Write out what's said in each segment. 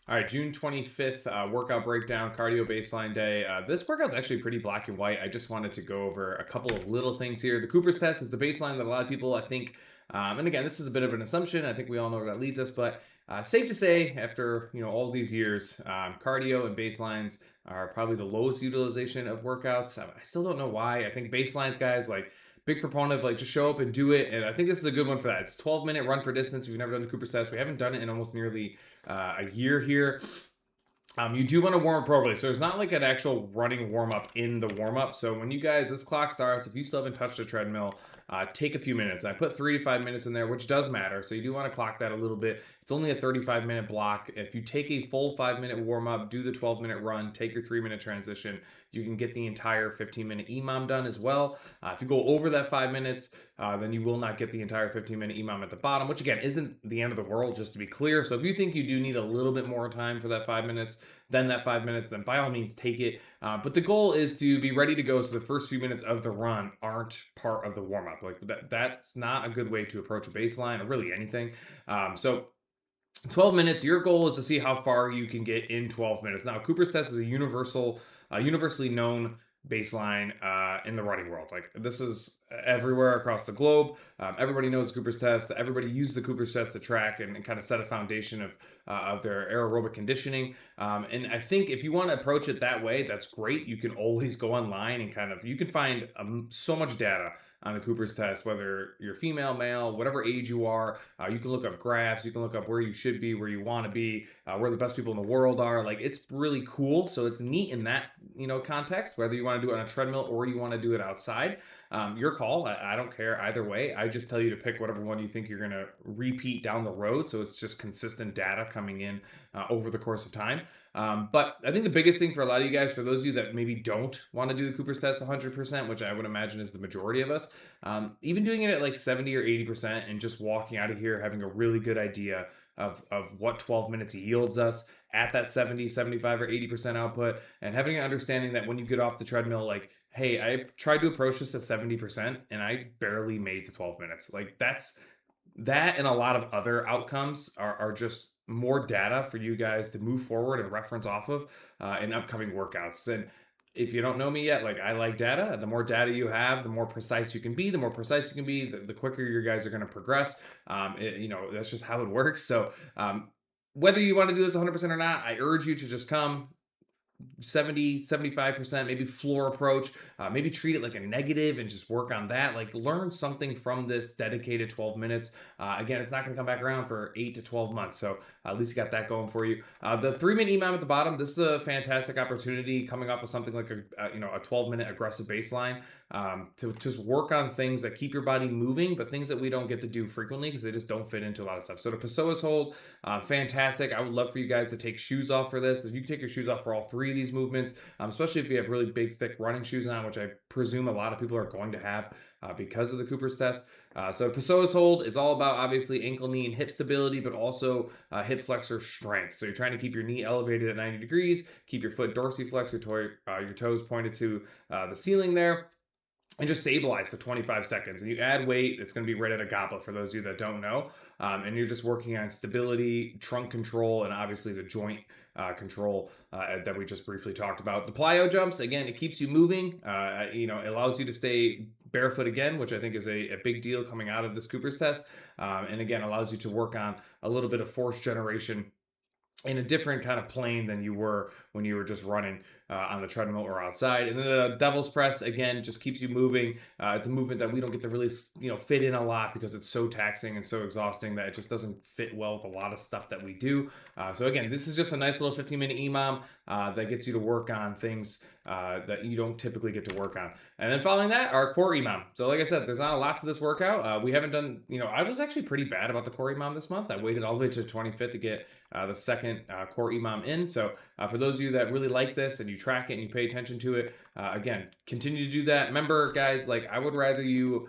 All right, June 25th, workout breakdown, cardio baseline day. This workout's actually pretty black and white. I just wanted to go over a couple of little things here. The Cooper's test is the baseline that a lot of people, I think, and again, this is a bit of an assumption. I think we all know where that leads us, but safe to say, after all these years, cardio and baselines are probably the lowest utilization of workouts. I still don't know why. I think baselines, guys, like big proponent of like just show up and do it. And I think this is a good one for that. It's 12-minute run for distance. If you've never done the Cooper's test, we haven't done it in almost nearly a year here. You do want to warm up appropriately. So there's not like an actual running warm up in the warm up. So when you guys, this clock starts, if you still haven't touched a treadmill, take a few minutes. I put 3 to 5 minutes in there, which does matter. So you do want to clock that a little bit. It's only a 35-minute block. If you take a full 5-minute warm up, do the 12-minute run, take your 3-minute transition, you can get the entire 15-minute EMOM done as well. If you go over that 5 minutes, then you will not get the entire 15-minute EMOM at the bottom, which again isn't the end of the world, just to be clear. So if you think you do need a little bit more time for that 5 minutes, then that 5 minutes, then by all means take it. But the goal is to be ready to go so the first few minutes of the run aren't part of the warm up. Like that's not a good way to approach a baseline or really anything. So 12 minutes, your goal is to see how far you can get in 12 minutes. Now, Cooper's test is a universally known baseline in the running world. Like this is everywhere across the globe. Everybody knows the Cooper's test. Everybody uses the Cooper's test to track and kind of set a foundation of their aerobic conditioning. And I think if you want to approach it that way, that's great. You can always go online and you can find so much data on the Cooper's test, whether you're female, male, whatever age you are. You can look up graphs, you can look up where you should be, where you want to be, where the best people in the world are. Like it's really cool. So it's neat in that context, whether you want to do it on a treadmill or you want to do it outside. Your call. I don't care either way. I just tell you to pick whatever one you think you're going to repeat down the road. So it's just consistent data coming in over the course of time. But I think the biggest thing for a lot of you guys, for those of you that maybe don't want to do the Cooper's test 100%, which I would imagine is the majority of us, even doing it at like 70 or 80% and just walking out of here having a really good idea of what 12 minutes yields us at that 70, 75, or 80% output, and having an understanding that when you get off the treadmill, like, hey, I tried to approach this at 70% and I barely made the 12 minutes. Like that and a lot of other outcomes are just more data for you guys to move forward and reference off of in upcoming workouts. And if you don't know me yet, like I like data. The more data you have, the more precise you can be. The more precise you can be, the quicker your guys are going to progress. That's just how it works. So whether you want to do this 100% or not, I urge you to just come 70, 75%, maybe floor approach, maybe treat it like a negative and just work on that. Like learn something from this dedicated 12 minutes. Again, it's not going to come back around for 8 to 12 months. So at least you got that going for you. The 3-minute EMOM at the bottom, this is a fantastic opportunity coming off of something like a 12-minute aggressive baseline to just work on things that keep your body moving, but things that we don't get to do frequently because they just don't fit into a lot of stuff. So the Pessoa's hold, fantastic. I would love for you guys to take shoes off for this. If you can take your shoes off for all 3 of these movements, especially if you have really big, thick running shoes on, which I presume a lot of people are going to have because of the Cooper's test. So Pessoa's hold is all about obviously ankle, knee, and hip stability, but also hip flexor strength. So you're trying to keep your knee elevated at 90 degrees, keep your foot dorsiflexed, your toes pointed to the ceiling there, and just stabilize for 25 seconds. And you add weight, it's going to be right at a goblet for those of you that don't know. And you're just working on stability, trunk control, and obviously the joint control that we just briefly talked about. The plyo jumps, again, it keeps you moving. It allows you to stay barefoot again, which I think is a big deal coming out of this Cooper's test. And again, allows you to work on a little bit of force generation in a different kind of plane than you were when you were just running on the treadmill or outside. And then the devil's press, again, just keeps you moving. It's a movement that we don't get to really, fit in a lot because it's so taxing and so exhausting that it just doesn't fit well with a lot of stuff that we do. So again, this is just a nice little 15-minute EMOM that gets you to work on things that you don't typically get to work on. And then following that, our core EMOM. So like I said, there's not a lot to this workout. We haven't done, I was actually pretty bad about the core EMOM this month. I waited all the way to the 25th to get the second core EMOM in. So for those of you that really like this and you track it and you pay attention to it, again, continue to do that. Remember, guys, like I would rather you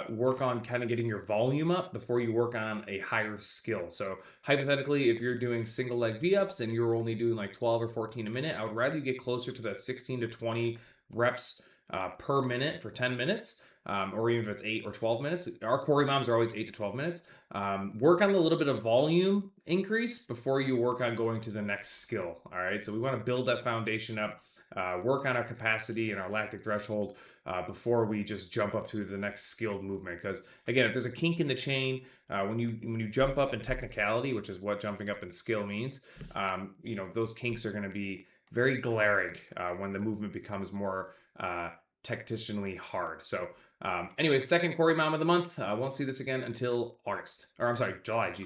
work on kind of getting your volume up before you work on a higher skill. So hypothetically, if you're doing single leg V-ups and you're only doing like 12 or 14 a minute, I would rather you get closer to that 16 to 20 reps per minute for 10 minutes. or even if it's 8 or 12 minutes. Our core moms are always 8 to 12 minutes. Work on a little bit of volume increase before you work on going to the next skill. All right. So we want to build that foundation up, work on our capacity and our lactic threshold before we just jump up to the next skilled movement. Because again, if there's a kink in the chain, when you jump up in technicality, which is what jumping up in skill means, those kinks are going to be very glaring when the movement becomes more tacticianly hard. So anyway, second Corey Mom of the month. Won't see this again until August. Or I'm sorry, July. Geez.